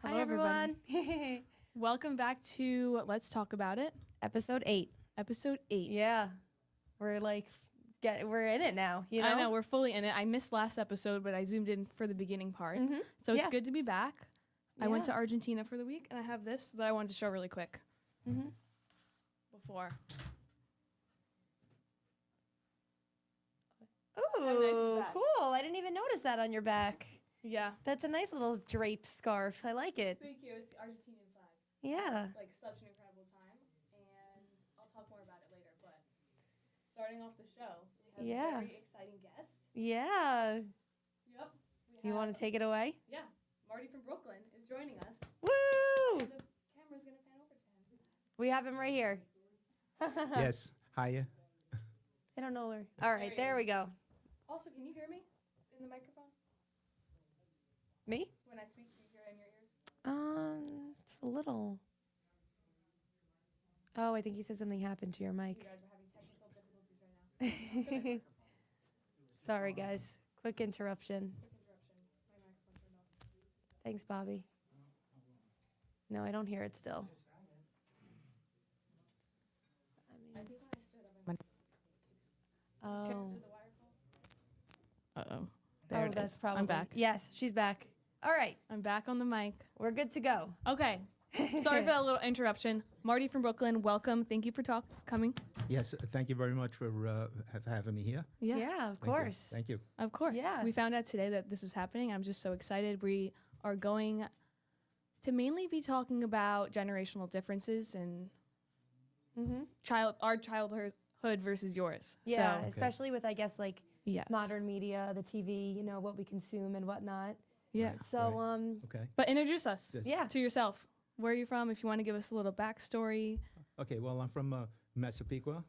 Hi, everyone. Welcome back to Let's Talk About It. Episode 8. Episode 8. Yeah. We're we're in it now, you know? I know, we're fully in it. I missed last episode, but I zoomed in for the beginning part. Mhm. So it's Yeah. good to be back. I went to Yeah. Argentina for the week, and I have this that I wanted to show really quick. Mm-hmm. Before. Ooh, nice is that? cool. I didn't even notice that on your back. Yeah. That's a nice little drape scarf. I like it. Thank you. It's the Argentinian flag. Yeah. Like, such an incredible time. And I'll talk more about it later. But starting off the show, we have a very exciting guest. Yeah. Yep. You want to take it away? Yeah. Marty from Brooklyn is joining us. Woo! And the camera's going to pan over to him. We have him right here. Yes. Hiya. I don't know where. All right, There he there we go. Also, can you hear me in the microphone? Me? When I speak, do you hear it in your ears? It's a little. Oh, I think you said something happened to your You mic. guys are having technical difficulties right now. Sorry, guys. Quick interruption. Quick interruption. My microphone turned off. Thanks, Bobby. No, I don't hear it still. I think when I stood up, Oh. Uh-oh. There it that's is. probably. I'm back. Yes, she's back. All right, I'm back on the mic. we're good to go. Okay. Sorry for that little interruption. Marty from Brooklyn, welcome. Thank you for coming. Yes. Thank you very much for having me here. Yeah, Yeah, of Thank you. course. Thank you. of course. Yeah. We found out today that this was happening. I'm just so excited. We are going to mainly be talking about generational differences and Mm-hmm. our childhood versus yours. Yeah, So, especially with, I guess, like yes. modern media, the TV, you know, what we consume and whatnot. Yeah. Right. So, Okay. But introduce us Yes. yeah. to yourself. Where are you from? If you want to give us a little backstory. Okay. Well, I'm from Massapequa.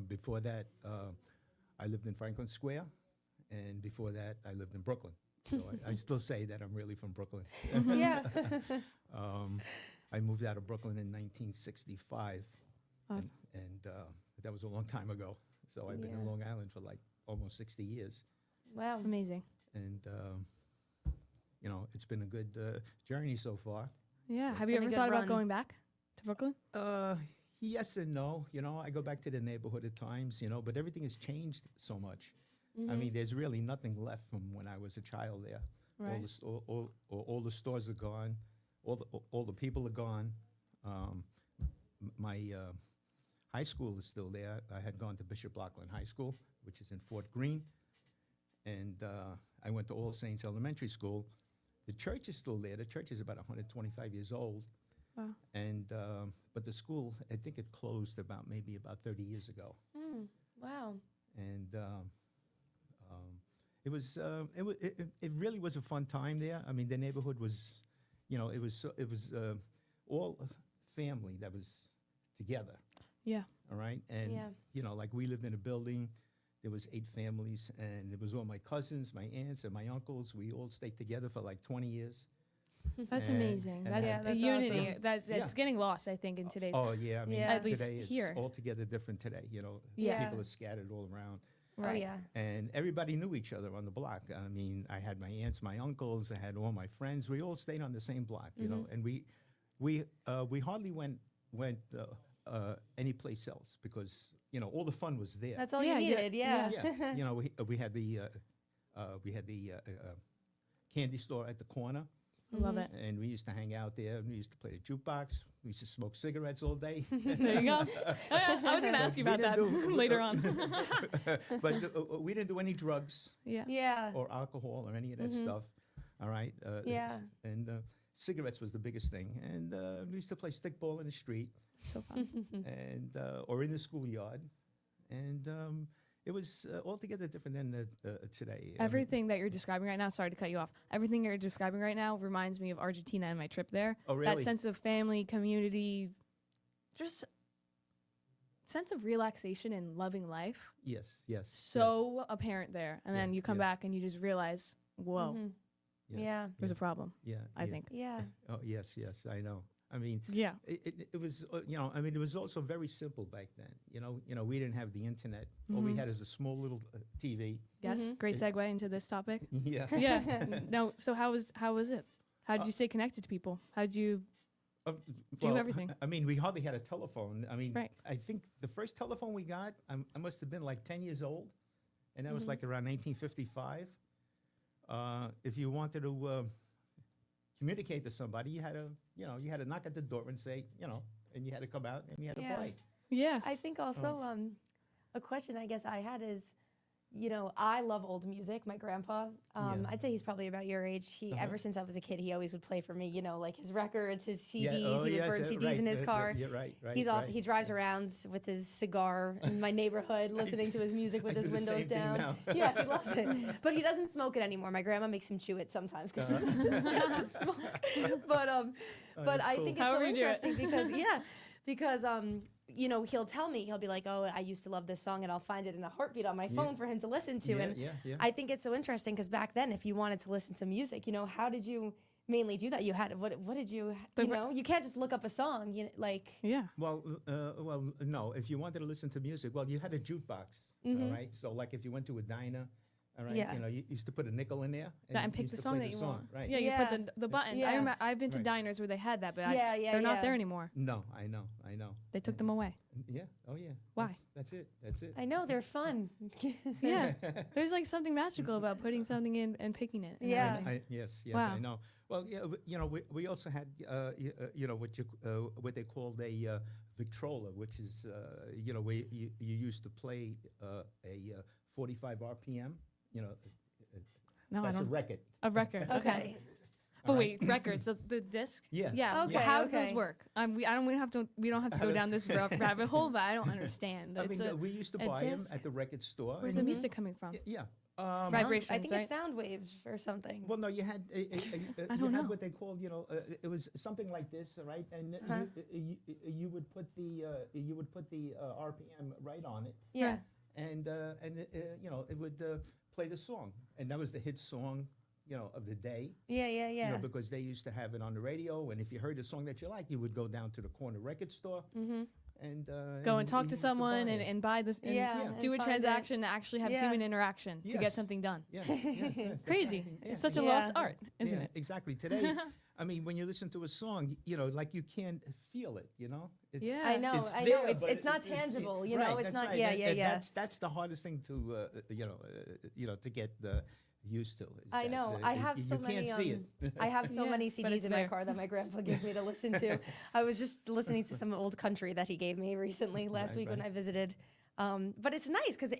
Before that, I lived in Franklin Square, and before that, I lived in Brooklyn. So I still say that I'm really from Brooklyn. Yeah. I moved out of Brooklyn in 1965, Awesome. and that was a long time ago. So I've been in Yeah. Long Island for like almost 60 years. Wow. Amazing. And it's been a good journey so far. Yeah. It's Have you been a ever good thought run. about going back to Brooklyn? Yes and no. I go back to the neighborhood at times, but everything has changed so much. Mm-hmm. I mean, there's really nothing left from when I was a child there. Right. All the stores are gone. All the people are gone. My high school is still there. I had gone to Bishop Loughlin High School, which is in Fort Greene, and I went to All Saints Elementary School. The church is still there. The church is about 125 years old. Wow. And but the school, I think it closed maybe about 30 years ago. Wow. And it really was a fun time there. I mean, the neighborhood was, it was all family that was together. Yeah. All right, and Yeah. like we lived in a building. There was 8 families, and it was all my cousins, my aunts, and my uncles. We all stayed together for like 20 years. That's And- amazing. and That's Yeah, a that's unity awesome. that's Yeah. getting lost, I think, in today's. Oh yeah, I mean, Yeah. At least today it's here. altogether different today. Yeah. People are scattered all around. Oh, yeah. And everybody knew each other on the block. I mean, I had my aunts, my uncles, I had all my friends. We all stayed on the same block, and we hardly went any place else because all the fun was there. That's all Yeah, you yeah, needed. Yeah. Yeah, we had the candy store at the corner, I love it. and we used to hang out there. We used to play the jukebox. We used to smoke cigarettes all day. There you go. I was going to ask you We about that didn't do- later on. But we didn't do any drugs Yeah. Yeah. or alcohol or any of that stuff. All right. Yeah. And cigarettes was the biggest thing. And we used to play stickball in the street So fun. and or in the schoolyard. And it was altogether different than today. I mean, Everything that you're describing right now, sorry to cut you off. Everything you're describing right now reminds me of Argentina and my trip there. Oh, That really? sense of family, community, just sense of relaxation and loving life. Yes, yes. So apparent there. And then Yeah, you come yeah. back and you just realize, whoa, Mhm. yes, Yeah. there's a problem, Yeah. I yeah. think. Yeah. Oh, yes, yes, I know. I mean, Yeah. it was, I mean, it was also very simple back then. We didn't have the internet. All we had is a small little TV. Yes. Mhm. Great segue into this topic. Yeah. Yeah. No. So how was it? How did you stay connected to people? How did you Uh, do everything? I mean, we hardly had a telephone. I mean, Right. I think the first telephone we got, I must have been like 10 years old, and that was Mm-hmm. like around 1955. If you wanted to communicate to somebody, you had to knock at the door and say, and you had to come out and you had to Yeah. play. Yeah. I think also a question I guess I had is, I love old music. My grandpa, Yeah. I'd say he's probably about your age. He ever since I was a kid, he always would play for me. Like his records, his CDs. He would burn CDs in his car. Yeah, right. He's also right. he drives around with his cigar in my neighborhood, listening to his music with I his do the windows same thing down. now. Yeah, he loves it, but he doesn't smoke it anymore. My grandma makes him chew it sometimes because she says he doesn't smoke. But that's I cool. think it's However so you do it. interesting because he'll tell me, he'll be like, oh, I used to love this song, and I'll find it in a heartbeat on my phone for him to listen to. And yeah. I think it's so interesting because back then, if you wanted to listen to music, how did you mainly do that? You had what did you you can't just look up a song, Yeah. Well, no. If you wanted to listen to music, you had a jukebox, all right? So, like, if you went to a diner, all right, Yeah. You used to put a nickel in there And pick used the to song play that you want. right? Yeah, you Yeah. put the buttons. Yeah. I've been to Right. diners where they had that, but Yeah, they're not yeah. there anymore. No, I know. They took them away. Yeah. Oh, yeah. Why? That's it. I know they're fun. Yeah. There's like something magical about putting something in and picking it. and Yeah. everything. Yes, Wow. I know. Well, yeah, we also had, what they called a Victrola, which is, where you used to play a 45 RPM, No, I that's a don't. record. A record. Okay. Okay. But wait, records, the disc? Yeah. Yeah. Okay, How do those okay. work? We don't have to go down this rabbit hole, but I don't understand. I It's mean, a, we used to a buy them disc? at the record store. where's and- the music coming from? Yeah. Vibrations, I think right? it's sound waves or something. Well, no, you had I don't know. what they called, it was something like this, all right? And you would put the RPM right on it, Yeah. and it would play the song, and that was the hit song, of the day. Yeah. Because they used to have it on the radio, and if you heard a song that you liked, you would go down to the corner record store and Go and talk you to used buy someone it. and buy this and Yeah, and do a find it. transaction to actually have Yeah. human interaction to get Yes. something done. Yes, that's Crazy. exactly- It's such a Yeah. lost art, isn't yeah, it? Exactly. Today, I mean, when you listen to a song, like you can't feel it, It's, Yeah. I know. it's I know. there, It's but it's not tangible. It's that's not. right. Yeah. And Yeah. That's the hardest thing to to get used to. is I that, know. I have you so can't many. see it. I have so Yeah, many but CDs it's in my there. car that my grandpa gave me to listen to. I was just listening to some old country that he gave me recently last Right, week when right. I visited. But it's nice because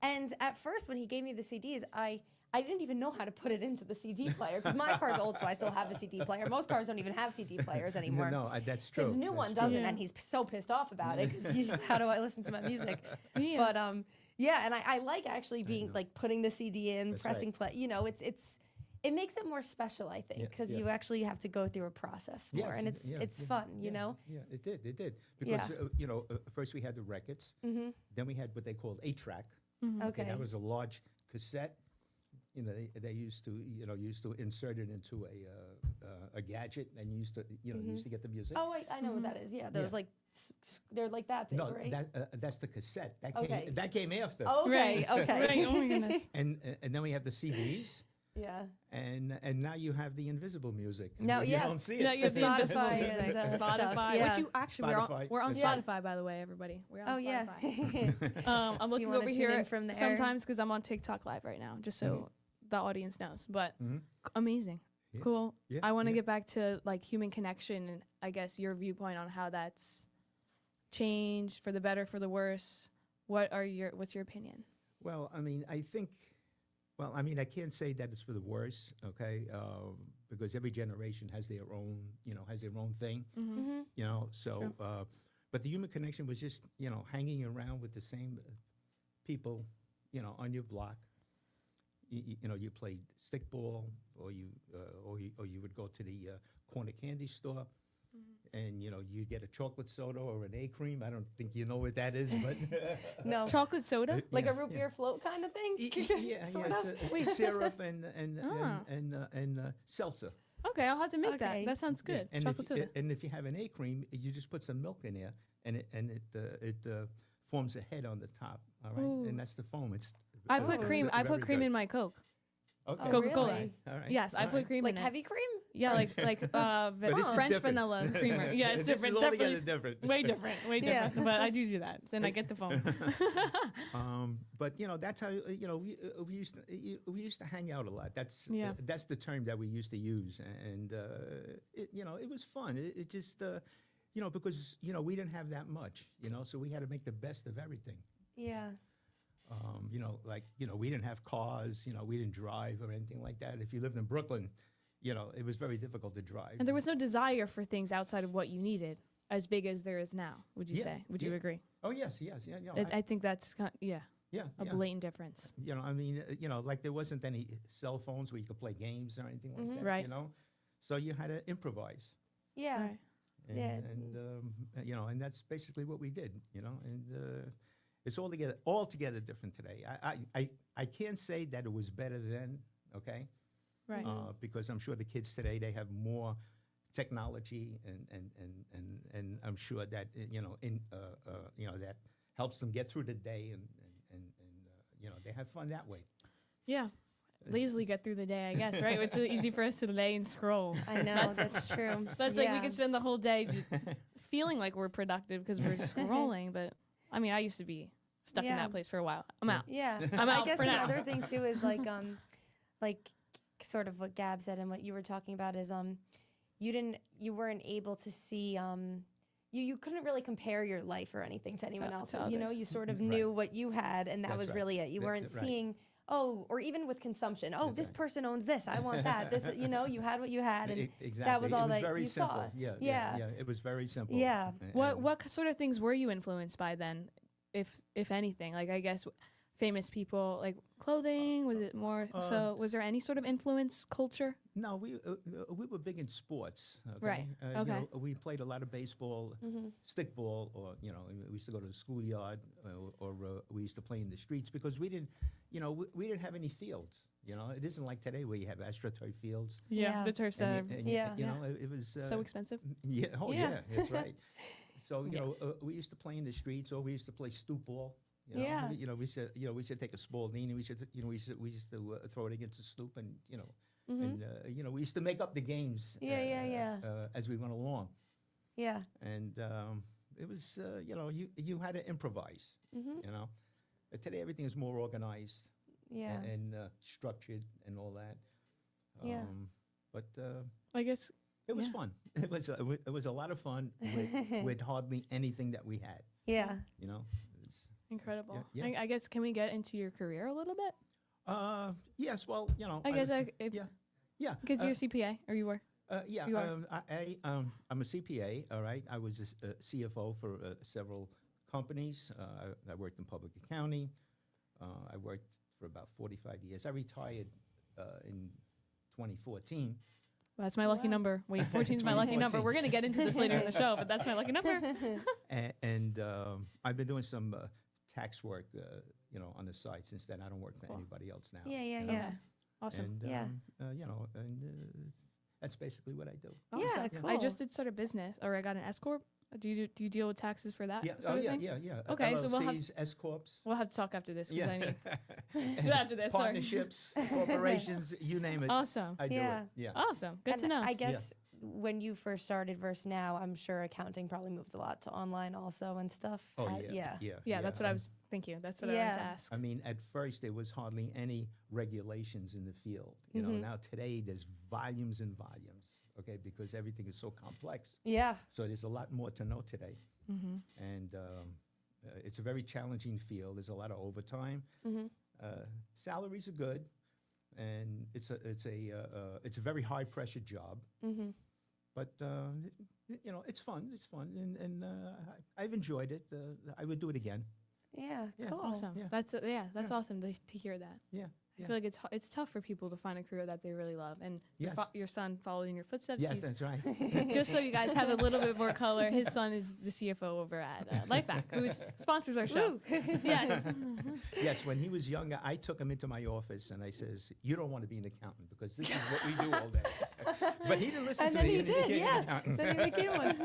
and at first when he gave me the CDs, I didn't even know how to put it into the CD player because my car's old, so I still have a CD player. Most cars don't even have CD players anymore. No, that's true. His new That's one true. doesn't, Yeah. and he's so pissed off about it because he's how do I listen to my music? Yeah. But yeah, and I like actually being know. like putting the CD in, That's pressing play. It makes it more special, I think, Yeah, because yeah. you actually have to go through a process more, Yes, and yeah, it's yeah, fun, Yeah, it did. Because Yeah. first we had the records, Mm-hmm. then we had what they called 8-track. Okay. That was a large cassette. They used to insert it into a gadget and used to get the music. Oh, I know what that is. Yeah, those Yeah. like they're like that big, No, right? that's the cassette. Okay. That came after. Oh, okay, Right. okay. Right. Oh my goodness. And then we have the CDs, Yeah. and now you have the invisible music. Now, you yeah. don't see it. No, you have the invisible Spotify music. and, Spotify, stuff, yeah. which you actually Spotify, we're on that's right. Spotify, by the way, everybody. We're on Oh yeah. Spotify. I'm looking wanna over tune here in from there. sometimes because I'm on TikTok live right now, just so the audience knows. But amazing, Yeah. cool. Yeah, I want to yeah. get back to like human connection and I guess your viewpoint on how that's changed for the better, for the worse. What's your opinion? Well, I mean, I can't say that it's for the worse, okay? Because every generation has their own thing, Mm-hmm. So, but the human connection was just, hanging around with the same people, on your block. You played stickball, or you would go to the corner candy store, and you get a chocolate soda or an A-cream. I don't think you know what that is, but No, Chocolate soda? like yeah, a root beer float kind of thing. Sort of. It's syrup and Ah. seltzer. Okay, I'll have to make Okay. that. That sounds good. And Chocolate soda. if you have an A-cream, you just put some milk in there, and it forms a head on the top. All right, Ooh. and that's the foam. I put cream. I put cream in my Coke. Okay. Coca-Cola. really? All right. Yes, I all put right. cream Like in it. heavy cream. Yeah, But this is French different. vanilla creamer. Yeah, it's This different. is altogether Definitely different. way different. Way Yeah. different. But I do that, and I get the phone. But that's how we used to hang out a lot. That's the term that we used to use, and it was fun. It just because we didn't have that much, so we had to make the best of everything. Yeah. We didn't have cars, we didn't drive or anything like that. If you lived in Brooklyn, it was very difficult to drive. And there was no desire for things outside of what you needed as big as there is now. Would you say? Would you agree? Oh yes, yeah. I think that's Yeah, a blatant difference. Like there wasn't any cell phones where you could play games or anything like that. Right. So you had to improvise. Yeah. Right. And, and that's basically what we did. And it's altogether different today. I can't say that it was better then. Okay. Right. Because I'm sure the kids today, they have more technology, and I'm sure that that helps them get through the day, and they have fun that way. Yeah. Lazily get through the day, I guess, right? It's so easy for us to lay and scroll. I know, that's true. That's like we could spend the whole day feeling like we're productive because we're scrolling. But I mean, I used to be stuck in that place for a while. I'm out. Yeah. I'm out I guess for now. another thing too is like sort of what Gab said and what you were talking about is you weren't able to see you couldn't really compare your life or anything to anyone else's. You sort of knew what you had, and that was really it. You weren't seeing or even with consumption. Oh, this person owns this. I want that. This, you had what you had, and exactly. that was all that very you simple. saw. Yeah. It was very simple. Yeah. What sort of things were you influenced by then, if anything? Like, I guess famous people, like clothing. Was it more so? Was there any sort of influence culture? No, we were big in sports. Okay? Right. Okay. We played a lot of baseball, stickball, or we used to go to the schoolyard, or we used to play in the streets because we didn't have any fields. It isn't like today where you have AstroTurf fields. Yeah. The turfs. It was so expensive. Yeah. Oh Yeah. yeah, that's right. So we used to play in the streets, or we used to play stoop ball. Yeah. We should take a Spalding, and we used to throw it against the stoop, and and we used to make up the games. As we went along. Yeah. And it was you had to improvise. Today everything is more organized. Yeah. And structured and all that. Yeah. But I guess it was fun. It was a lot of fun with hardly anything that we had. Yeah. incredible. Yeah. I guess, can we get into your career a little bit? Yes. Well, I guess yeah. Because you're a CPA, or you were. Yeah. You are. I'm a CPA. All right. I was a CFO for several companies. I worked in public accounting. I worked for about 45 years. I retired in 2014. Well, that's my lucky number. Wait, 14 is my lucky number. We're going to get into this later in the show, but that's my lucky number. And I've been doing some tax work, on the side since then. I don't work for anybody else now. Yeah. Awesome. And, that's basically what I do. Yeah, Cool. cool. I just did sort of business, or I got an S corp. Do you deal with taxes for that? Yeah. Sort of thing? Yeah. Okay, so we'll have LLCs, S corps. We'll have to talk after this. Yeah. I mean, after this, sorry. Partnerships, corporations, you name it. Awesome. I do Yeah. it. Yeah. Awesome. Good to And know. I guess when you first started versus now, I'm sure accounting probably moved a lot to online also and stuff. Oh yeah. Yeah, that's what I was. Thank you. That's what I wanted to ask. I mean, at first there was hardly any regulations in the field. Now today there's volumes and volumes. Okay, because everything is so complex. Yeah. So there's a lot more to know today, and it's a very challenging field. There's a lot of overtime. Salaries are good, and it's a very high pressure job. But it's fun. It's fun, and I've enjoyed it. I would do it again. Yeah. Cool. Awesome. Yeah. That's awesome to hear that. Yeah. I feel like it's tough for people to find a career that they really love, and Yes. your son followed in your footsteps. Yes, He's- that's right. Just so you guys have a little bit more color, his son is the CFO over at LifeHack, who sponsors our show. Yes. Yes, when he was younger, I took him into my office and I says, "You don't want to be an accountant because this is what we do all day." But he didn't listen And to then me. he and did, became an yeah. accountant. Then he became one.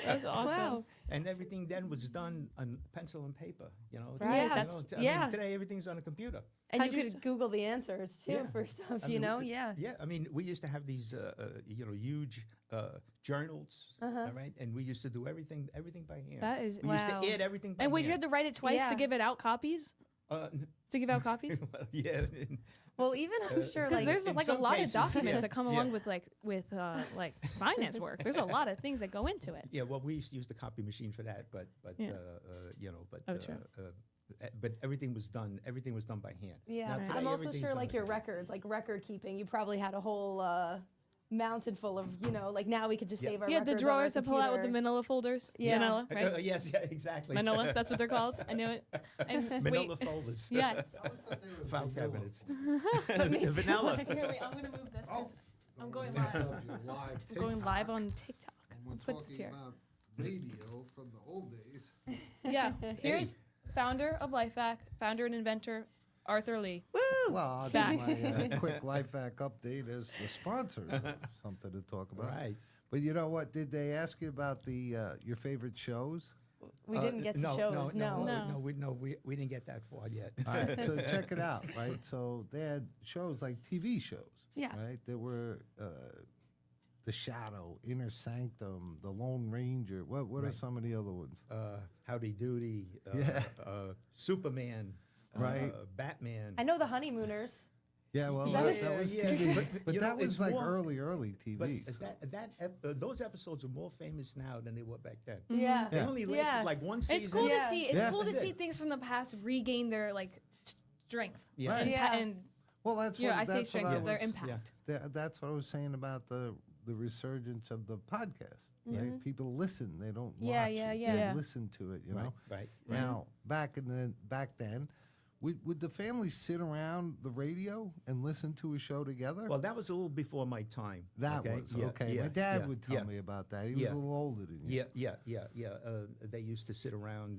That's awesome. Wow. And everything then was done on pencil and paper. Right, Today, that's- I mean, today everything's on a computer. And How'd you you could st- Google the answers too Yeah. for stuff, I mean, Yeah. Yeah, I mean, we used to have these, huge journals, all right, and we used to do everything by hand. That is we used wow. to add everything by And wait, hand. you had to write it twice Yeah. to give it out copies? To give out copies? Well, yeah. Well, even I'm sure Because like there's in like a some lot cases, of documents yeah, that come yeah. along with like finance work. There's a lot of things that go into it. Yeah, well, we used to use the copy machine for that, but Yeah. Oh, true. but everything was done. Everything was done by hand. yeah. Now, today, I'm also everything's sure done like by your hand. records, like record keeping, you probably had a whole mountain full of, like now we could just Yeah. save our You had the records on our drawers to pull out with the computer. manila folders. Yeah. Manila, right? Yes, yeah, exactly. Manila, that's what they're called. I knew it. And Manila wait, folders. yes. I always thought they were File vanilla. cabinets. Me too. Vanilla. Here, wait, I'm gonna move this because I'm going Next live. up, you're live I'm going TikTok, live on TikTok. and we're Put this talking here. about radio from the old days. Yeah. Here's founder of LifeVac, founder and inventor Arthur Lee. Woo! Well, I'll do Back. my quick life hack update as the sponsor of something to talk about. Right. But you know what? Did they ask you about the your favorite shows? We didn't get to no, shows. No, No. we didn't get that far yet. All right, so check it out, right? So they had shows like TV shows, Yeah. right? There were The Shadow, Inner Sanctum, The Lone Ranger. What are Right. some of the other ones? Howdy Doody. Yeah. Superman. Right. Batman. I know the Honeymooners. Yeah, well, Is that that it? was Yeah, TV, but, but you know, that was it's like more- early But TV. those episodes are more famous now than they were back then. Yeah. They Yeah. only lasted Yeah. like one season. It's cool Yeah. to see. It's Yeah. cool to That's see it. things from the past regain their like strength. Yeah. And, Yeah. and Well, that's yeah, what I say that's strength, what I but their was, impact. that's what I was saying about the resurgence of the podcast. Yeah. Right? People listen; they don't Yeah, watch yeah, it. yeah. They Yeah. listen to it. You know. Right. Now, back then, would the family sit around the radio and listen to a show together? Well, that was a little before my time. that okay? was Yeah, okay. yeah, My dad yeah, would tell yeah. me about that. He was Yeah. a little older than you. Yeah. They used to sit around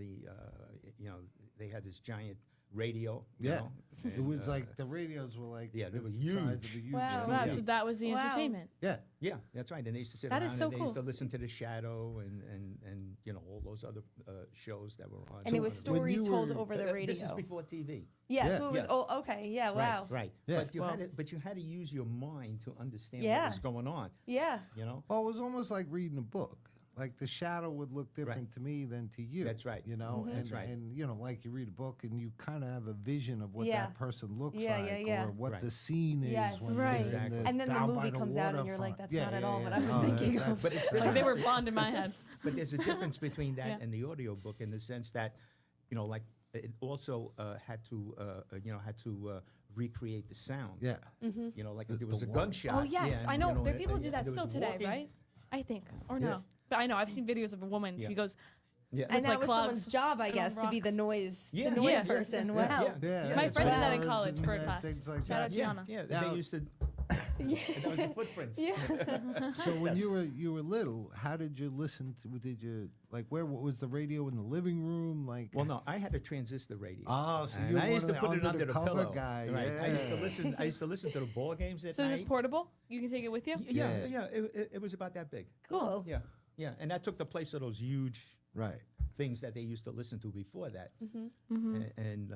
they had this giant radio. you Yeah. know, It and, was like the radios were like yeah, they the were size of huge. a huge Wow. Wow, TV. so that was the Wow. entertainment. Yeah. Yeah, that's right. And they used to sit That around is so and they used to cool. listen to The Shadow and all those other shows that were on. And it was when stories you told were- over the radio. This is before TV. Yeah, Yeah. so it was, Yeah. oh, okay. Yeah, wow. Right. Yeah. But you Well- had to use your mind to understand Yeah. what was going on. Yeah. You know. Well, it was almost like reading a book. Like The Shadow would look different to me than to you. That's right. You know, That's right. And you know, like you read a book and you kind of have a vision of what Yeah. that person looks Yeah, like, yeah, yeah. or what Right. the scene is Yes. when Right. they're in Exactly. And then the down by movie comes out and you're like, waterfront. that's not at all what I was Oh, thinking that's- of. But it's Like they were blonde in my head. But there's a difference between that Yeah. and the audio book in the sense that, like it also had to recreate the sound. Yeah. Like The- if there was the a walk. gunshot. Oh yes, yeah, I and, know. There are people and, do that there still was today, walking. right? I think, or Yeah. no. But I know I've seen videos of a woman. Yeah. She goes, Yeah. And with, that like, was clogs someone's job, I and guess, to be the rocks. noise, Yeah, the noise yeah, person. yeah, Wow. yeah. Yeah. My that's friend did that in bars college and for a class. Things like Shout out that. to Gianna. Yeah, Now- they used to. Yeah. That was the footprints. Yeah. So when you were little, how did you listen to? Did you like where was the radio in the living room? Like Well, no, I had a transistor radio. Oh, so and you're I used one to of the put it under the under-the-cover pillow. guy, Right. I used to yeah. listen. I used to listen to the ball games at so is night. this portable? You can take it with you. Yeah. It was about that big. Cool. Yeah, and that took the place of those huge right. things that they used to listen to before that. Mm-hmm. And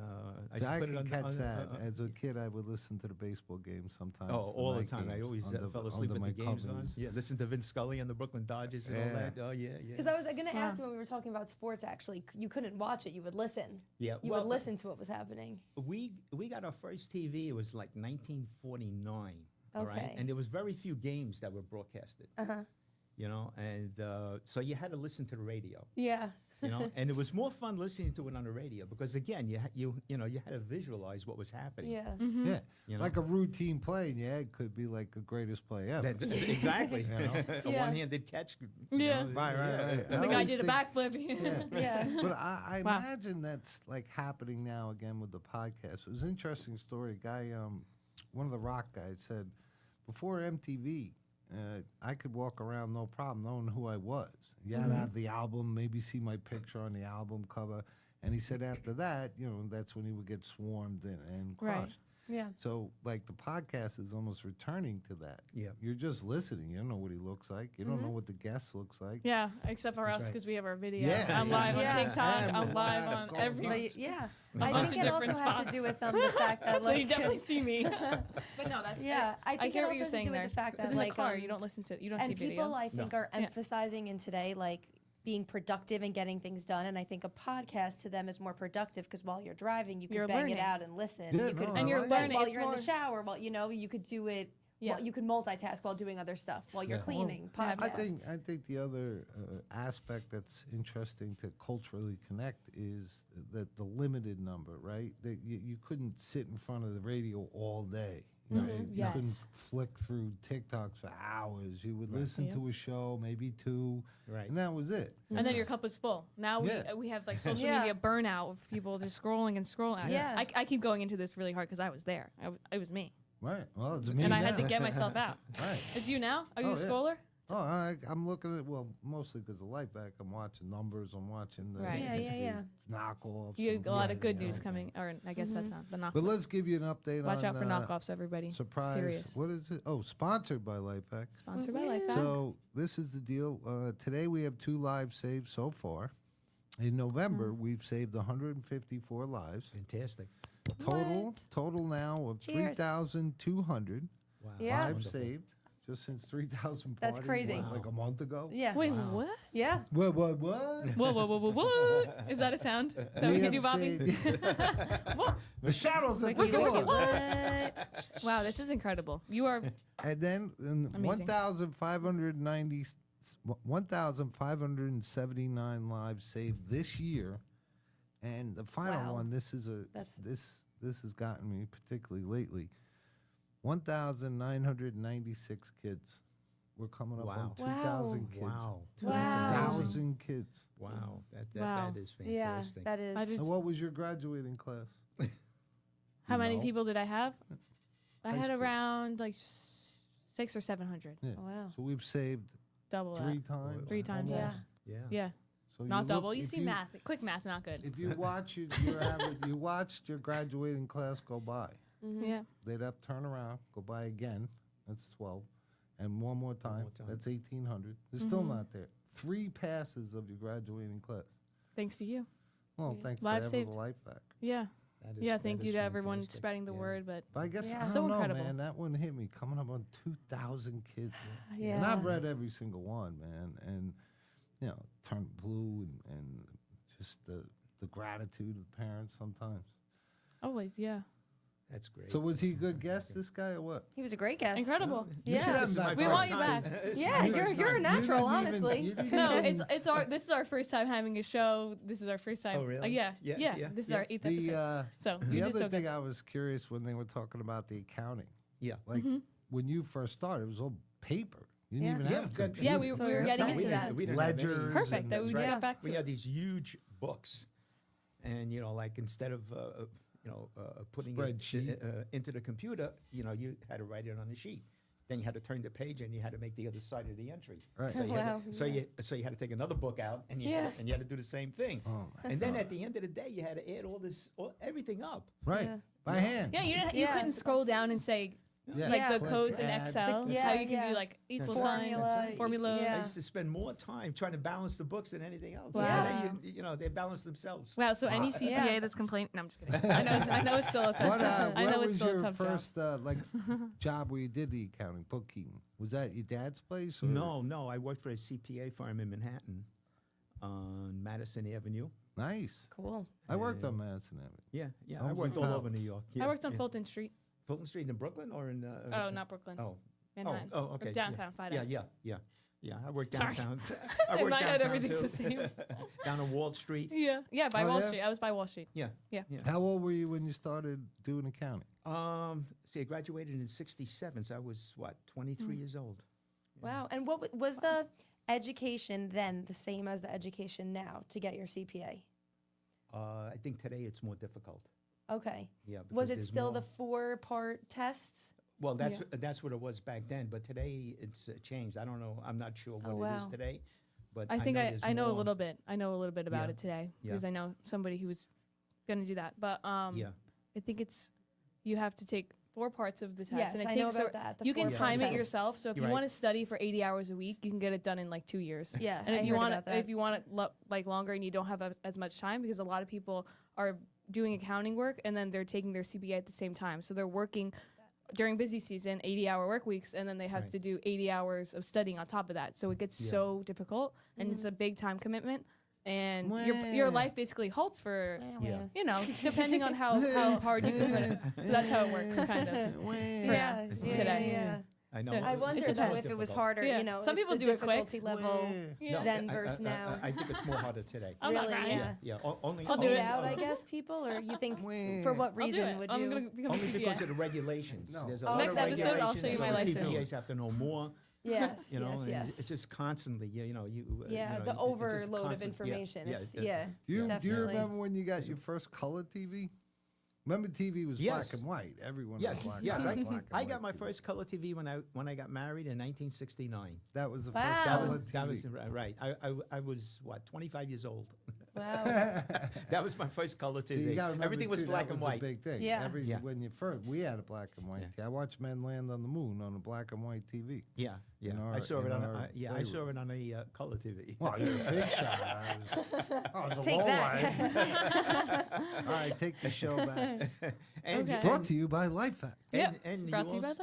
I See, used to I put it could on. catch that. As a kid, I would listen to the baseball games sometimes. Oh, all the night time. I games always under- fell asleep under with the my games on. covers. Yeah, listen to Vince Scully and the Brooklyn Dodgers and all Yeah. that. Oh, yeah. Because I was going to ask Wow. you when we were talking about sports, actually, you couldn't watch it. You would listen. Yeah, You well, would listen to what was happening. We got our first TV. It was like 1949. All right, Okay. and there was very few games that were broadcasted. Uh-huh. And so you had to listen to the radio. Yeah. And it was more fun listening to it on the radio because again, you had to visualize what was happening. Yeah. Yeah, You know? like a routine play in your head could be like a greatest play ever. Exactly. You know? A Yeah. one-handed catch. Yeah. Right. And the I guy always did a think- backflip. Yeah. Yeah. But I Wow. imagine that's like happening now again with the podcast. It was an interesting story. A guy, one of the rock guys said, before MTV, I could walk around no problem knowing who I was. You had to have the album, maybe see my picture on the album cover. And he said after that, that's when he would get swarmed and Right. crushed. Yeah. So like the podcast is almost returning to that. Yeah. You're just listening. You don't know what he looks like. You don't know what the guest looks like. Yeah, except for That's us right. because we have our video. Yeah, I'm live yeah. on TikTok. Yeah, I'm we're live live on going every. nuts. But yeah, A I bunch think of it also different has to do spots. with the fact that So like you definitely see me. But no, that's yeah, I I think hear it what also you're has to saying do with there. the fact Because that in the like car you don't listen to, you don't see and video. people I think are Yeah. emphasizing in today like being productive and getting things done, and I think a podcast to them is more productive because while you're driving you can You're bang learning. it out and listen. Yeah, You could, no, And I you're like learning. while It's you're in more- the shower, well, you could do it. Yeah. Well, you could multitask while doing other stuff while you're Yeah. cleaning. Well, podcasts. I think the other aspect that's interesting to culturally connect is that the limited number, right? That you couldn't sit in front of the radio all day. You know, Mhm. you couldn't Yes. flick through TikToks for hours. You would Right. listen Yeah. to a show, maybe two, Right. and that was it. And then your cup is full. Now Yeah. we have like social Yeah. media burnout of people just scrolling and scrolling. Yeah. I keep going into this really hard because I was there. It was me. Right. Well, it's me And I had to now. get myself out. Right. It's you now? Are you Oh, a yeah. scroller? Oh, I'm looking at, well, mostly because of Light Back. I'm watching numbers. I'm watching the, Right. Yeah. knockoffs. You and have a lot of shit, good you know. news coming. Or I guess that's not the knockoff. But let's give you an update Watch on out for knockoffs, everybody. surprise. Serious. What is it? Oh, sponsored by Lightback. Sponsored by Lifeback. So this is the deal. Today we have 2 lives saved so far. In November, we've saved 154 lives. Fantastic. Total now of Cheers. 3,200 Wow. Yeah. lives Wonderful. saved. Just since 3,000 That's parties, crazy. what, like a month ago. Yeah. Wait, Wow. what? Yeah. What? Whoa, whoa, what? Is that a sound that we can do, Bobby? What? The shadows at the Wiki, wiki, door. what? Wow, this is incredible. You are And then Amazing. 1,579 lives saved this year, and the final Wow. one. This is That's- this has gotten me particularly lately. 1,996 kids. We're coming up on Wow. 2,000 kids. Wow. Wow. 2,000 kids. Wow. Wow. That is Yeah, fantastic. that is. I did- And what was your graduating class? how many No. people did I have? I High had school. around like 600 or 700. Yeah. Oh, wow. So we've saved Double 3 that. times. 3 times, Yeah. Yeah. Yeah. So you Not look- double. You if see math. Quick math, not good. If you watch your average, you watched your graduating class go by. Yeah. They'd have to turn around, go by again. That's 12. And one more time. more time. That's 1,800. They're still not there. 3 passes of your graduating class. Thanks to you. Well, Yeah. thanks Lives for ever saved. the life back. Yeah. That is- Yeah. that Thank you is to everyone fantastic. spreading the Yeah. word. But But I guess, Yeah. I don't So know, incredible. man. That one hit me. Coming up on 2,000 kids. Yeah. And I've read every single one, man. And, you know, turn blue and just the gratitude of the parents sometimes. always, yeah. That's great. So was he a good guest, this guy, or what? He was a great guest. Incredible. You Yeah. should have This is him my back We first want you time. back. This is Yeah, my you're first you're a time. natural, didn't even- honestly. you didn't No, even- this is our first time having a show. This is our first time. Oh, really? Yeah. Yeah, Yeah. yeah, This is yeah. our 8th episode. The So the you just other so thing good. I was curious when they were talking about the accounting, Yeah. like Mm-hmm. when you first started, it was all paper. You didn't Yeah. even Yeah, have we've got- computers. Yeah, we So were you're getting excited. into We that. didn't- we didn't have any- Ledgers. Perfect. and That we That's just right. got back to We it. had these huge books, and like instead of putting Spreadsheet. it into the computer, you had to write it on a sheet. Then you had to turn the page and you had to make the other side of the entry. Right. So you, Wow, had, to, so you had to take another book out and you Yeah. and you had to do the same thing. Oh, my And then God. at the end of the day, you had to add everything up. right Yeah. by hand. Yeah, you Yeah. couldn't scroll down and say Yeah. like Yeah. the Click, codes in add, Excel. The- how yeah, you can yeah. do like equal That's sign, right. formula. Yeah. I used to spend more time trying to balance the books than anything else. Wow. Today, they balance themselves. Wow. So any CPA Yeah. that's complaining, no, I'm just kidding. I know it's still a tough. What, I know what it's was still a your tough job. first job where you did the accounting, bookkeeping? Was that your dad's place? Or? No, I worked for a CPA firm in Manhattan on Madison Avenue. Nice. Cool. I worked on And- Madison Avenue. Yeah, I I was worked in all Powell. over New York. I Yeah, worked on yeah. Fulton Street. Fulton Street in Brooklyn or in? Oh, not Brooklyn. Oh, Manhattan. Oh, okay. Or downtown. Yeah, Fido. yeah. I worked Sorry. downtown. In my head, downtown, everything's too. the same. Down on Wall Street. Yeah, by Oh, Wall yeah? Street. I was by Wall Street. Yeah. Yeah. How old were you when you started doing accounting? See, I graduated in '67, so I was 23 years old. Wow. And what was the education then the same as the education now to get your CPA? I think today it's more difficult. Okay. Yeah. Was because it there's still the more- 4-part test? Well, that's what it was back then, but today it's changed. I don't know. I'm not sure what Oh, it is wow. today, but I think there's I know a more. little bit. I know a little bit about Yeah. it today Yeah. because I know somebody who was going to do that. But Yeah. I think you have to take 4 parts of the test, Yes, and it I know takes about that. The you can 4 time it tests. yourself. So if You're you right. want to study for 80 hours a week, you can get it done in like 2 years. Yeah, And I if you heard want about that. if you want it like longer and you don't have as much time, because a lot of people are doing accounting work and then they're taking their CBA at the same time, so they're working during busy season 80-hour work weeks, and then they have Right. to do 80 hours of studying on top of that. So it gets Yeah. so difficult, and it's a big time commitment, and Mwah. your life basically halts for Yeah. you know, depending on how hard you can put it. So that's how it works, kind of. Yeah, Today. yeah. I know. Yeah. I It wonder though depends. if it was harder, Yeah. you know, Some if people the do it quick. difficulty level Yeah. then versus now. I think it's more harder today. I'm not Really, crying. yeah. Yeah, only. I'll do Paid it. out, I guess, people, or you think Mwah. for what I'll do reason it. would I'm you? gonna become a Only CPA. because of the regulations. No. There's a Oh, lot Next of episode, I'll regulations, show you so my the license. CPAs have to know more. Yes, You know, yes, and yes. it's just constantly, you know, Yeah, you know, the it's just overload of constant- information. It's yeah. yeah. Do you Definitely. remember when you got your first color TV? Remember TV was Yes. black and white. Everyone Yes, was black yes. and white. I got my first color TV when I got married in 1969. That was the Wow. first That color was TV. right. I was what 25 years old. Wow. That was my first color So you TV. gotta remember Everything was too, black that and was white. A big thing. Yeah. Yeah. When you first, we had a black and white. Yeah. TV. I watched men land on the moon on a black and white TV. Yeah, yeah. In I our- saw in it on. our I saw playroom. it on a color TV. Well, you're a big shot. I was a Take low that. life. All right, take the show back. And, Okay. Brought to you by Life Hack. Yep, and brought to you by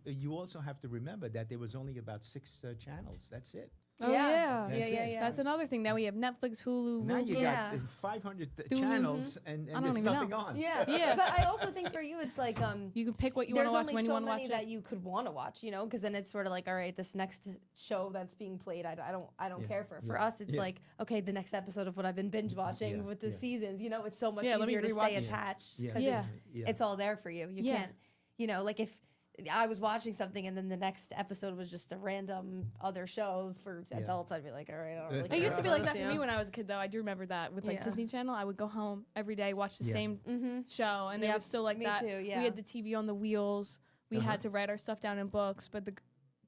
you also have to remember that there was only about 6 channels. That's it. Oh Yeah. yeah. That's yeah, it. yeah. That's another thing. Now we have Netflix, Hulu. Now you Yeah. got 500 Do- channels and I don't there's even nothing know. on. Yeah. Yeah. But I also think for you, it's like You can pick what you want there's to watch only when you so want to watch many it. that you could want to watch, you know, because then it's sort of like, all right, this next show that's being played, I don't Yeah, care for. For yeah, us, it's yeah. like, okay, the next episode of what I've been binge watching Yeah, with the yeah. seasons, you know, it's so much Yeah, let me easier to rewatch stay it. attached Yeah. because Yeah. it's all there for you. You Yeah. can't, you know, like if I was watching something and then the next episode was just a random other show for Yeah. adults, I'd be like, all right, I don't really It care It used to be about like that this, for you me know? when I was a kid, though. I do remember that with like Yeah. Disney Channel. I would go home every day, watch the Yeah. same Mm-hmm. show, and it Yep, was still like me that. too, yeah. We had the TV on the wheels. We Uh-huh. had to write our stuff down in books, but the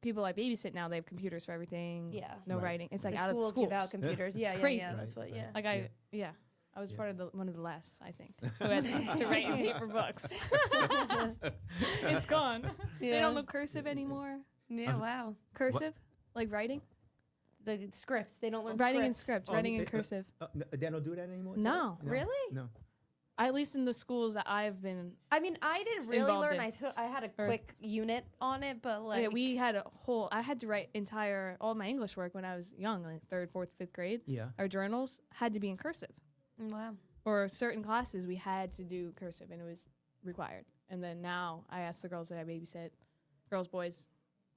people I babysit now, they have computers for everything. Yeah. No Right. writing. It's like The out of the schools schools. give out computers. Yeah, yeah, crazy. yeah. That's Right, what. right. Yeah. Like I was Yeah. part of one of the last, I think, who had to write in paper books. It's gone. They Yeah. don't know cursive anymore. Yeah. Wow. Cursive, like writing, The scripts. They don't learn writing in scripts. script, Oh, writing in it- cursive. They don't do that anymore? No. today? Really? No. At least in the schools that I've been. I mean, I didn't really Involved learn. in. I had a Or- quick unit on it, but like Yeah, we had a whole. I had to write all my English work when I was young, like 3rd, 4th, 5th grade. Yeah. Our journals had to be in cursive. wow. Or certain classes we had to do cursive, and it was required. And then now I ask the girls that I babysit, girls, boys,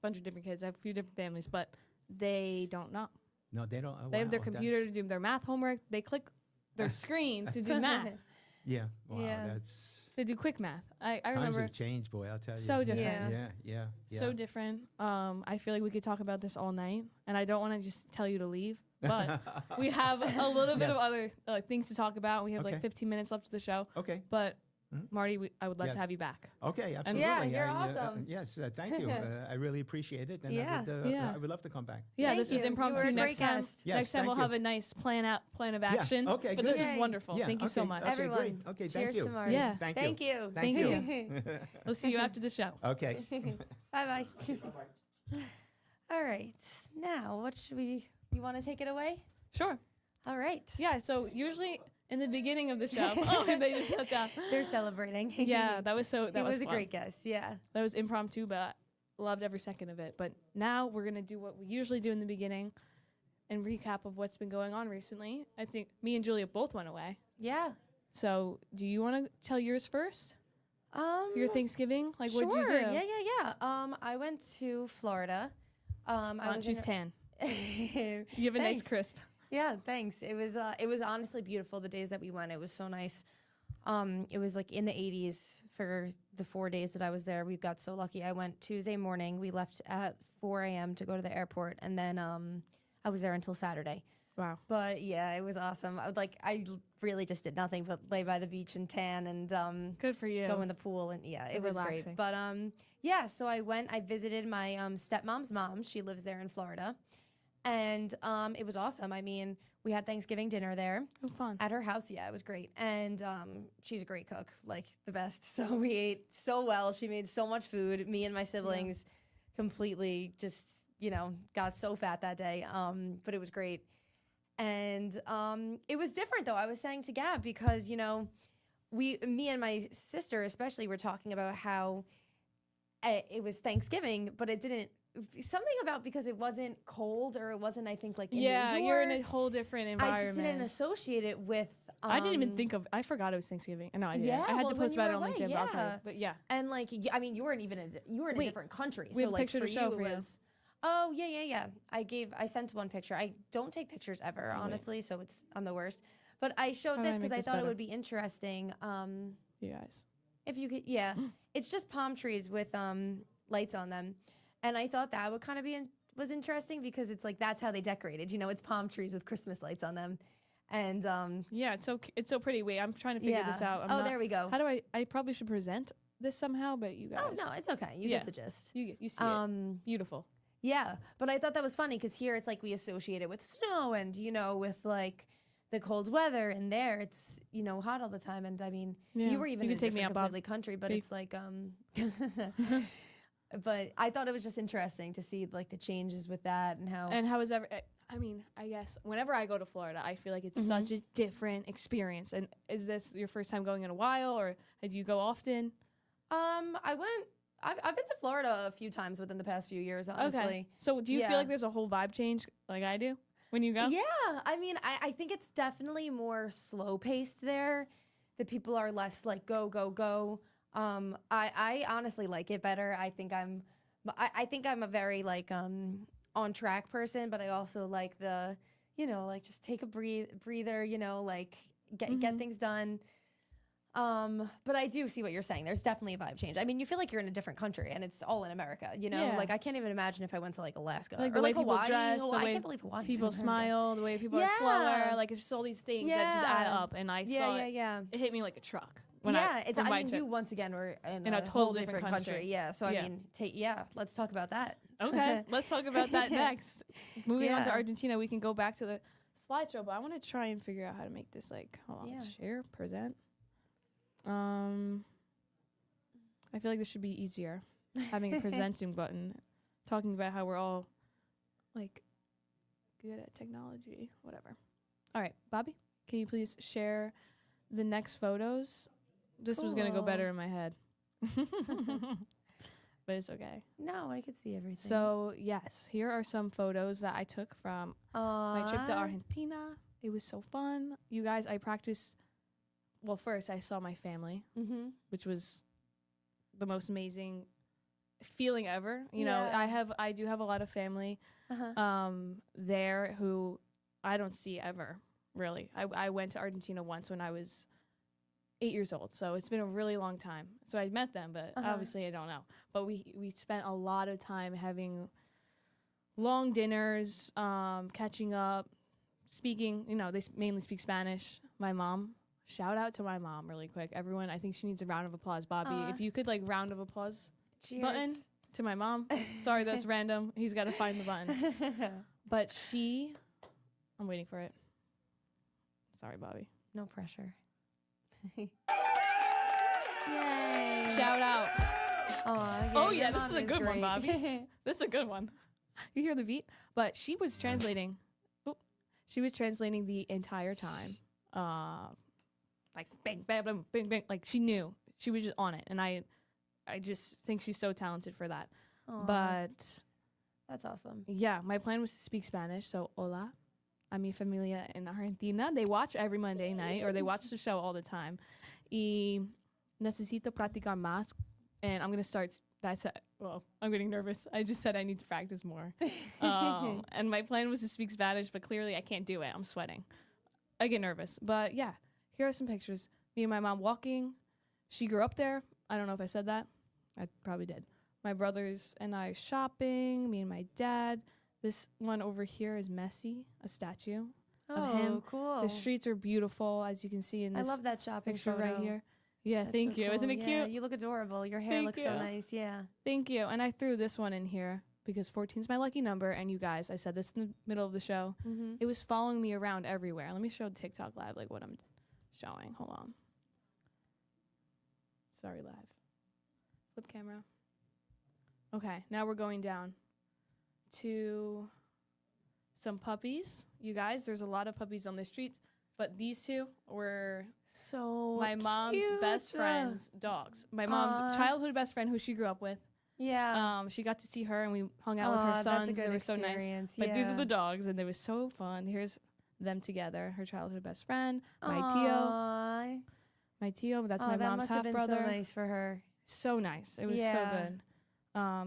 bunch of different kids. I have a few different families, but they don't know. No, they don't. They have their wow, computer to that's- do their math homework. They click their screen to do math. Yeah. Wow. Yeah. That's. They do quick math. I Times remember have changed, boy. I'll tell you. So Yeah, different. Yeah. Yeah. Yeah. so different. I feel like we could talk about this all night, and I don't want to just tell you to leave, but we have a little bit of Yes. other things to talk about. We have like Okay. 15 minutes left of the show, Okay. but Mhm. Marty, I would love Yes. to have you back. Okay. Absolutely. Yeah, you're I, awesome. yes. Thank you. I really appreciate it, and Yeah. Yeah. I would love to come back. Yeah, Thank this was you. impromptu. You were a Next great time, guest. Yes, next time thank we'll you. have a nice plan of action. okay, but good. this was Yay. wonderful. Yeah. Thank you so okay, much. Okay, Everyone, great. Okay. cheers Thank you. to Marty. Yeah. Thank Thank you. you. Thank you. We'll see you after the show. Okay. Bye bye. All right. Now, what should we? You want to take it away? Sure. All right. Yeah. So usually in the beginning of the show, oh, they just shut down. They're celebrating. Yeah, that was so. That He was a fun. great guest. Yeah. That was impromptu, but loved every second of it. But now we're gonna do what we usually do in the beginning, and recap of what's been going on recently. I think me and Julia both went away. Yeah. So do you want to tell yours first? Your Thanksgiving, like sure. what'd you do? Yeah. I went to Florida. I was She's in- 10. You have a nice Thanks. crisp. Yeah, thanks. It was honestly beautiful the days that we went. It was so nice. It was like in the 80s for the 4 days that I was there. We got so lucky. I went Tuesday morning. We left at 4 a.m. to go to the airport, and then I was there until Saturday. Wow. But yeah, it was awesome. I really just did nothing but lay by the beach and tan and Good for you. go in the pool, and yeah, it So was relaxing. great. But yeah, so I visited my stepmom's mom. She lives there in Florida. And it was awesome. I mean, we had Thanksgiving dinner there Oh, fun. at her house. Yeah, it was great. And she's a great cook, like the best. So we ate so well. She made so much food. Me and my siblings completely just, got so fat that day. But it was great. And it was different, though. I was saying to Gab because, me and my sister especially were talking about how it was Thanksgiving, but it didn't. Something about because it wasn't cold or it wasn't, I think, like in New York, you're in a whole different environment. I just didn't associate it with. I didn't even think of. I forgot it was Thanksgiving. No, I didn't. Yeah, I had to when post you about it were on away, LinkedIn. But I'll tell yeah. you. But yeah, And like, I mean, you weren't even you were in a Wait, different country, we so have a like picture for to show you for it you. was. Oh yeah. I sent one picture. I don't take pictures ever, Oh, wait. honestly, so I'm the worst. But I showed How do this I because make I this thought it better? would be interesting. you guys. If you could, yeah, it's just palm trees with lights on them, and I thought that would kind of was interesting because it's like that's how they decorated. It's palm trees with Christmas lights on them, and Yeah, it's so pretty. Wait, I'm trying to figure this out. There we go. How do I probably should present this somehow, but you guys. Oh no, it's okay. You Yeah. get the gist. You see it. Beautiful. Yeah, but I thought that was funny because here it's like we associate it with snow and with like the cold weather, and there it's hot all the time. And I mean, Yeah. you were even You in can a take me different out, Bob. completely country, but Beef. it's like But I thought it was just interesting to see like the changes with that and how. And how is ever? I mean, I guess whenever I go to Florida, I feel like it's such a different experience. And is this your first time going in a while, or do you go often? I've been to Florida a few times within the past few years, honestly. Okay. So do you Yeah. feel like there's a whole vibe change like I do when you go? Yeah, I mean, I think it's definitely more slow paced there. The people are less like go go go. I honestly like it better. I think I'm a very like on track person, but I also like the like just take a breather. Like get things done. But I do see what you're saying. There's definitely a vibe change. I mean, you feel like you're in a different country, and it's all in America. Yeah. Like I can't even imagine if I went to like Alaska Like or the way like people Hawaii. dress, the I way can't believe Hawaii. People smile, the way people are slower. Like it's just all these things that just add Yeah. up. And I saw it. Yeah. It hit me like a truck. It's. on I my mean, trip. you once again were in a a total whole different different country. country. Yeah. So Yeah. I mean, let's talk about that. Okay, let's talk about that next. Moving on to Yeah. Argentina, we can go back to the slideshow, but I want to try and figure out how to make this like, hold on, Yeah. share, present. I feel like this should be easier, having a presenting button, talking about how we're all like good at technology, whatever. All right, Bobby, can you please share the next photos? This was gonna go Cool. better in my head. But it's okay. No, I could see everything. So, yes, here are some photos that I took from my trip to Argentina. It was so fun. You guys, I practiced. Well, first, I saw my family, Mm-hmm. which was the most amazing feeling ever. You know, Yeah. I do have a lot of family Uh-huh. there who I don't see ever, really. I went to Argentina once when I was 8 years old, so it's been a really long time. So I met them, but obviously I don't know. But we spent a lot of time having long dinners, catching up, speaking. You know, they mainly speak Spanish. My mom. Shout out to my mom really quick. Everyone, I think she needs a round of applause. Bobby, Aw. if you could like round of applause Cheers. button to my mom. Sorry, that's random. He's got to find the button. But I'm waiting for it. Sorry, Bobby. No pressure. Yay. Shout out. Aw, Oh, your yeah, this mom is a good one, great. Bobby. That's a good one. You hear the beat? But she was translating. She was translating the entire time. Like bang, bang, bang, bang, bang. Like she knew. She was just on it. And I just think she's so talented for that. Aw, But that's awesome. yeah, my plan was to speak Spanish. So, hola a mi familia en Argentina. They watch every Monday night, or they watch the show all the time. Y necesito practicar más. And I'm going to start. Well, I'm getting nervous. I just said I need to practice more. And my plan was to speak Spanish, but clearly I can't do it. I'm sweating. I get nervous. But yeah, here are some pictures. Me and my mom walking. She grew up there. I don't know if I said that. I probably did. My brothers and I shopping. Me and my dad. This one over here is Messi, a statue of him. Cool. The streets are beautiful, as you can see in I this love that shopping picture photo. right here. Yeah, That's thank so you. Isn't cool. it Yeah, cute? you look adorable. Your hair Thank looks so you. nice. Yeah. Thank you. And I threw this one in here. because 14 is my lucky number. And you guys, I said this in the middle of the show. Mm-hmm. It was following me around everywhere. Let me show TikTok Live like what I'm showing. Hold on. Sorry, live. Flip camera. Okay, now we're going down to some puppies. You guys, there's a lot of puppies on the streets, but these two were So my mom's cute. best friend's dogs. My mom's childhood best friend who she grew up with. Yeah. She got to see her and we hung out with her Aw, sons. That's a good They were so nice. experience. But these are Yeah. the dogs and they were so fun. Here's them together. Her childhood best friend, my Tio. Aw. My Tio, that's Oh, my that mom's must have half been brother. so nice for her. So nice. It was Yeah. so good.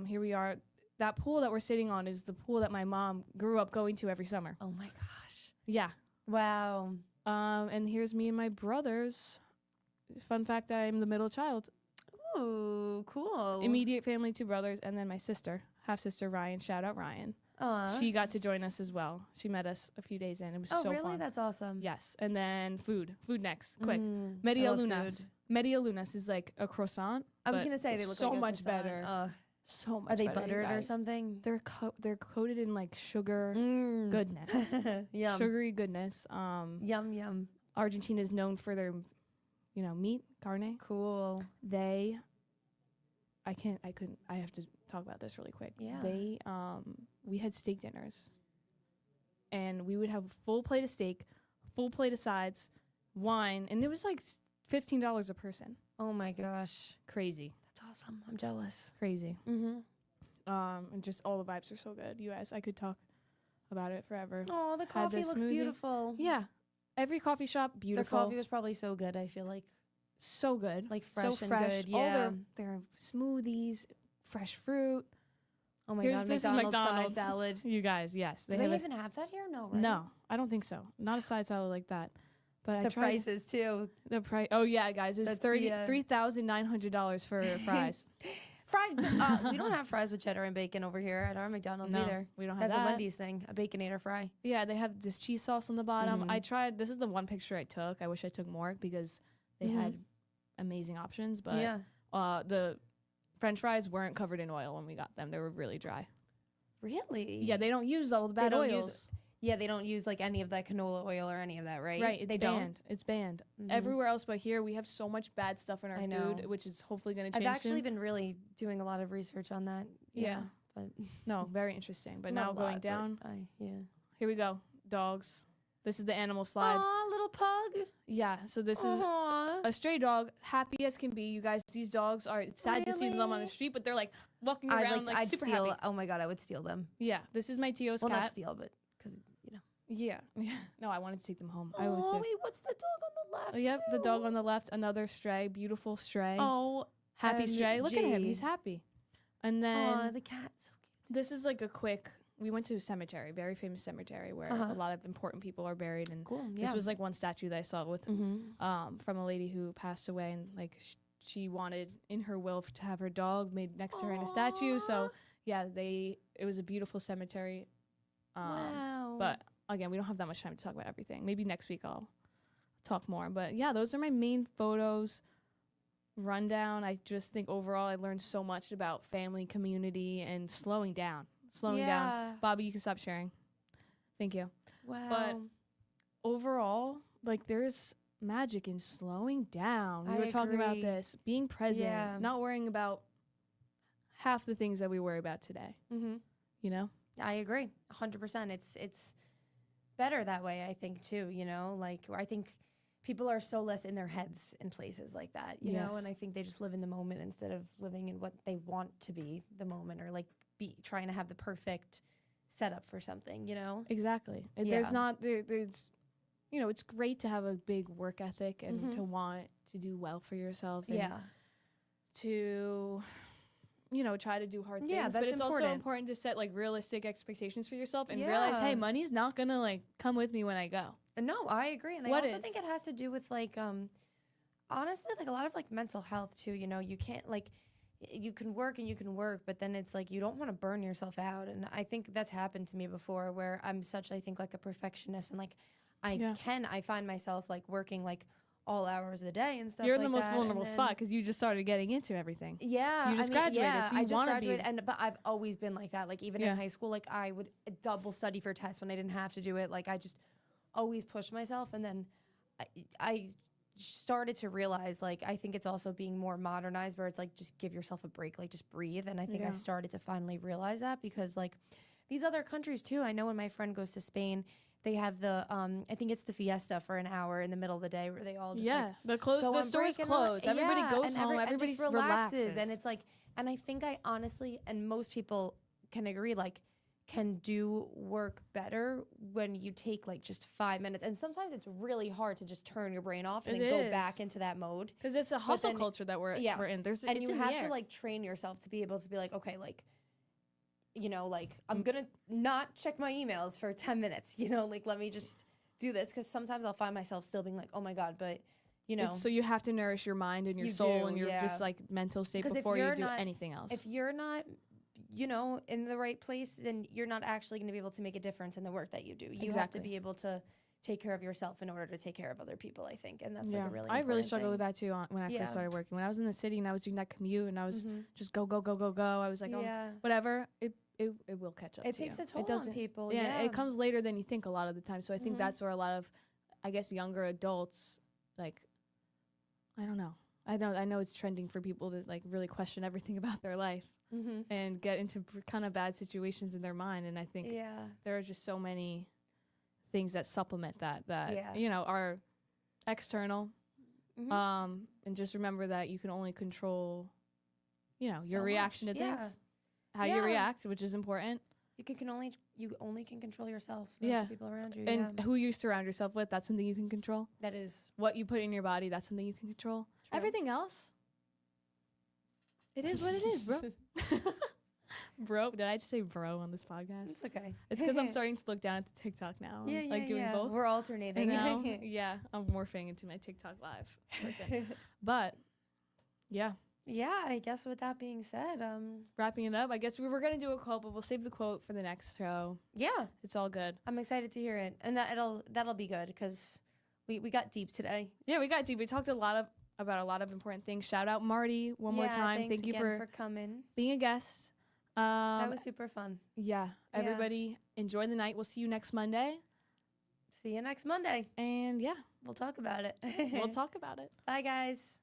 Here we are. That pool that we're sitting on is the pool that my mom grew up going to every summer. Oh my gosh. Yeah. Wow. And here's me and my brothers. Fun fact, I'm the middle child. Ooh, cool. Immediate family, 2 brothers, and then my sister, half sister Ryan. Shout out Ryan. She got to join us as well. She met us a few days in. It was Oh, so really? fun. That's awesome. Yes. And then food. Food next. Quick. I Media love Lunas. food. Media Lunas is like a croissant. I was but gonna say they it's look so like a much croissant. better. So much Are they better, you buttered or guys. something? They're coated in like sugar Mm. goodness. Yum. Sugary goodness. Yum yum. Argentina is known for their, meat, carne. Cool. I have to talk about this really quick. Yeah. We had steak dinners. And we would have a full plate of steak, full plate of sides, wine, and it was like $15 a person. Oh my gosh. Crazy. That's awesome. I'm jealous. Crazy. Mm-hmm. And just all the vibes are so good. You guys, I could talk about it forever. Oh, the Had coffee this looks smoothie. beautiful. Yeah. Every coffee shop, Their beautiful. coffee was probably so good. I feel like So good. Like fresh so and fresh. good, All yeah. their smoothies, fresh fruit. oh my Here's god, this is McDonald's side McDonald's. salad. You guys, yes. Do they have a- even have that here? No, right? No, I don't think so. Not a side salad like that. But I The tried prices too. the price. Oh yeah, guys, it was That's the, $3,900 for fries. Fries. We don't have fries with cheddar and bacon over here at our McDonald's No, either. we don't have That's that. a Wendy's thing, a Baconator fry. Yeah, they have this cheese sauce on the bottom. Mhm. I tried. This is the one picture I took. I wish I took more because they Mhm. had amazing options. But yeah. the French fries weren't covered in oil when we got them. They were really dry. Really? Yeah, they don't use all the They bad don't use- oils. Yeah, they don't use like any of that canola oil or any of that, right? Right, it's they banned. It's banned. Mhm. Everywhere else but here, we have so much bad stuff in our I know. food, which is hopefully going to I've change actually soon. been really doing a lot of research on that. Yeah. But No, very interesting. But not now a going lot, but down, yeah. here we go. Dogs. This is the animal slide. Aw, little pug. Yeah, so this is Aw. a stray dog, happy as can be. You guys, these dogs are, it's sad to see them on the Really? street, but they're like walking around like I'd super steal. happy. Oh my god, I would steal them. Yeah, this is my Tio's Well, not cat. steal, but because you know. Yeah. No, I wanted to take them home. I always Oh do. wait, what's the dog on the left? Yep, the dog too? on the left, another stray, beautiful stray. Oh, Happy stray. Look at him, he's G. happy. And then aw, the cat. So this is like a quick. We went to a cemetery, very famous cemetery, where Uh-huh. a lot of important people are buried. And cool. Yeah. this was like one statue that I saw with Mm-hmm. from a lady who passed away, and like she wanted in her will to have her dog made next to her in a statue. So yeah, it was a beautiful cemetery. Wow. But again, we don't have that much time to talk about everything. Maybe next week I'll talk more. But yeah, those are my main photos. Rundown. I just think overall I learned so much about family, community, and slowing down. Slowing down. Bobby, you can stop sharing. Thank you. Wow. Overall, like there's magic in slowing down. We I were talking about agree. this. Being present, Yeah. not worrying about half the things that we worry about today. Mm-hmm. You know? I agree, 100%. It's better that way, I think too. You know, like I think people are so less in their heads in places like that. You know, Yes. and I think they just live in the moment instead of living in what they want to be the moment, or like be trying to have the perfect setup for something. You know. Exactly. And Yeah. there's not there's it's great to have a big work ethic and Mhm. to want to do well for yourself and Yeah. to try to do hard things. Yeah, But that's it's also important. important to set like realistic expectations for yourself and realize, Yeah. hey, money's not gonna like come with me when I go. No, I agree, and I What also is? think it has to do with like honestly, like a lot of like mental health too. You know, you can't like you can work and you can work, but then it's like you don't want to burn yourself out. And I think that's happened to me before, where I'm such, I think, like a perfectionist, and like I Yeah. find myself like working like all hours of the day and stuff. You're in like the most that. vulnerable And then- spot because you just started getting into everything. Yeah, You just I mean, graduated, Yeah, so you I just wanna graduated, be- but I've always been like that. Like even Yeah. in high school, like I would double study for tests when I didn't have to do it. Like I just always pushed myself, and then I started to realize, like, I think it's also being more modernized, where it's like just give yourself a break, like just breathe. And I think Yeah. I started to finally realize that, because like these other countries too. I know when my friend goes to Spain, they have the I think it's the fiesta for an hour in the middle of the day where they all just Yeah, like the go the on stores break and close. Everybody yeah, goes and home. and Everybody just relaxes, relaxes. and it's like, and I think I honestly, and most people can agree, like can do work better when you take like just 5 minutes. And sometimes it's really hard to just turn your brain off and It then go is. back into that mode. Because it's a hustle then- culture that we're in. There's And it's you in the have air. to like train yourself to be able to be like, okay, like, you know, like I'm gonna not check my emails for 10 minutes, you know, like let me just do this. Because sometimes I'll find myself still being like, oh my God, but you know, So you have to nourish your mind and your You soul do, and your yeah. just like mental state 'Cause if before you you're do not- anything else. if you're not, you know, in the right place, then you're not actually going to be able to make a difference in the work that you do. You have to Exactly. be able to take care of yourself in order to take care of other people, I think. And that's yeah, like a really I really important struggled with thing. that too when I Yeah. first started working. When I was in the city and I was doing that commute and I was Mhm. just go go go go go. I was like, oh, Yeah. whatever. It will catch up. It to takes you. a toll It doesn't. on people. Yeah, Yeah. it comes later than you think a lot of the time. So I think Mhm. that's where a lot of, I guess, younger adults, like, I don't know. I know it's trending for people to like really question everything about their life Mm-hmm. and get into kind of bad situations in their mind. And I think Yeah. there are just so many things that supplement that Yeah. you know are external. Mhm. And just remember that you can only control, you know, your So reaction much. to Yeah. things, how you Yeah. react, which is important. You only can control yourself, not Yeah. the people around you. And yeah. who you surround yourself with, that's something you can control. That is What you put in your body, that's something you can control. True. Everything else, it is what it is, bro. Bro, did I just say bro on this podcast? it's okay. It's because I'm starting to look down at the TikTok now. Yeah, I'm, like doing yeah. both. We're And alternating. now, yeah, I'm morphing into my TikTok live person. But yeah, Yeah, I guess with that being said, wrapping it up, I guess we were gonna do a quote, but we'll save the quote for the next show. yeah, It's all good. I'm excited to hear it, and that'll be good because we got deep today. Yeah, we got deep. We talked about a lot of important things. Shout out Marty one more Yeah, time. thanks Thank you again for coming. being a guest. That was super fun. Yeah, everybody enjoy the night. We'll see you next Monday. See you next Monday. And yeah, We'll talk about it. we'll talk about it. Bye, guys.